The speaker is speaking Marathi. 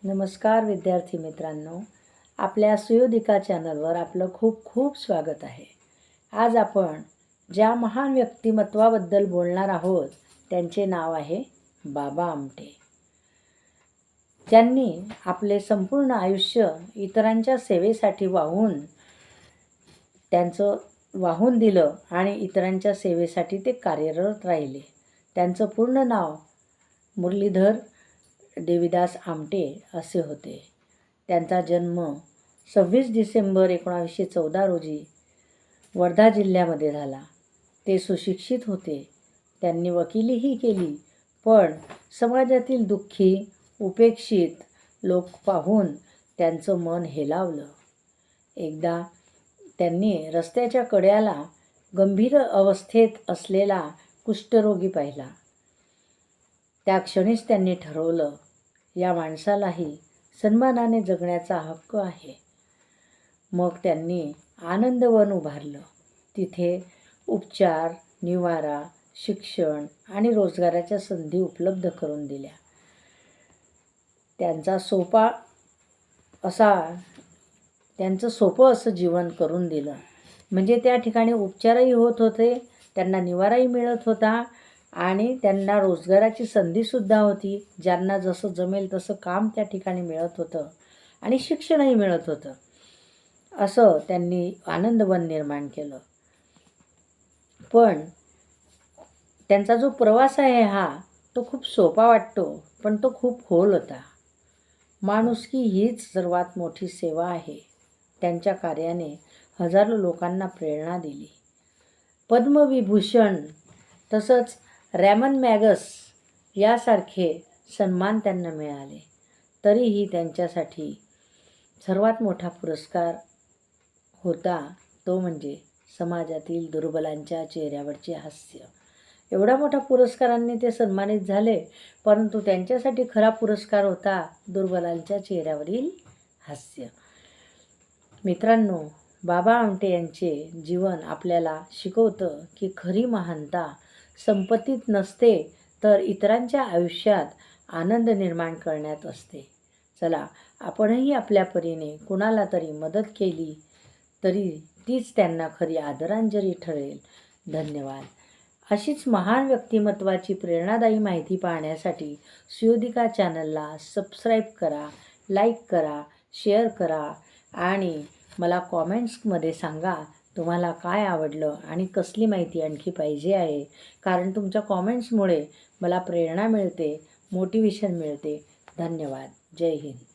नमस्कार विद्यार्थी मित्रांनो, आपल्या सुयोधिका चॅनलवर आपलं खूप खूप स्वागत आहे। आज आपण ज्या महान व्यक्तिमत्वाबद्दल बोलणार आहोत त्यांचे नाव आहे बाबा आमटे। त्यांनी आपले संपूर्ण आयुष्य इतरांच्या सेवेसाठी वाहून दिलं आणि इतरांच्या सेवेसाठी ते कार्यरत राहिले। त्यांचं पूर्ण नाव मुरलीधर देवीदास आमटे असे होते। त्यांचा जन्म 26 डिसेंबर 1914 रोजी वर्धा जिल्ह्यामध्ये झाला। ते सुशिक्षित होते। त्यांनी वकिलीही केली, पण समाजातील दुःखी उपेक्षित लोक पाहून त्यांचं मन हेलावलं। एकदा त्यांनी रस्त्याच्या कड्याला गंभीर अवस्थेत असलेला कुष्ठरोगी पाहिला। त्या क्षणीच त्यांनी ठरवलं, या माणसालाही सन्मानाने जगण्याचा हक्क आहे। मग त्यांनी आनंदवन उभारलं। तिथे उपचार, निवारा, शिक्षण आणि रोजगाराच्या संधी उपलब्ध करून दिल्या। त्यांचं सोपं असं जीवन करून दिलं। म्हणजे त्या ठिकाणी उपचारही होत होते, त्यांना निवाराही मिळत होता आणि त्यांना रोजगाराची संधीसुद्धा होती। ज्यांना जसं जमेल तसं काम त्या ठिकाणी मिळत होतं आणि शिक्षणही मिळत होतं। असं त्यांनी आनंदवन निर्माण केलं। पण त्यांचा जो प्रवास आहे तो खूप सोपा वाटतो, पण तो खूप खोल होता। माणुसकी हीच सर्वात मोठी सेवा आहे। त्यांच्या कार्याने हजारो लोकांना प्रेरणा दिली। पद्मविभूषण तसंच रॅमन मॅगस यासारखे सन्मान त्यांना मिळाले। तरीही त्यांच्यासाठी सर्वात मोठा पुरस्कार होता तो म्हणजे समाजातील दुर्बलांच्या चेहऱ्यावरचे हास्य। एवढ्या मोठ्या पुरस्कारांनी ते सन्मानित झाले, परंतु त्यांच्यासाठी खरा पुरस्कार होता दुर्बलांच्या चेहऱ्यावरील हास्य। मित्रांनो, बाबा आमटे यांचे जीवन आपल्याला शिकवतं की खरी महानता संपत्तीत नसते, तर इतरांच्या आयुष्यात आनंद निर्माण करण्यात असते। चला, आपणही आपल्या परीने कुणाला तरी मदत केली तरी तीच त्यांना खरी आदरांजली ठरेल। धन्यवाद। अशीच महान व्यक्तिमत्वाची प्रेरणादायी माहिती पाहण्यासाठी सुयोधिका चॅनलला सबस्क्राईब करा, लाईक करा, शेअर करा आणि मला कॉमेंट्समध्ये सांगा तुम्हाला काय आवडलं आणि कसली माहिती आणखी पाहिजे आहे। कारण तुमच्या कॉमेंट्समुळे मला प्रेरणा मिळते, मोटिवेशन मिळते। धन्यवाद। जय हिंद।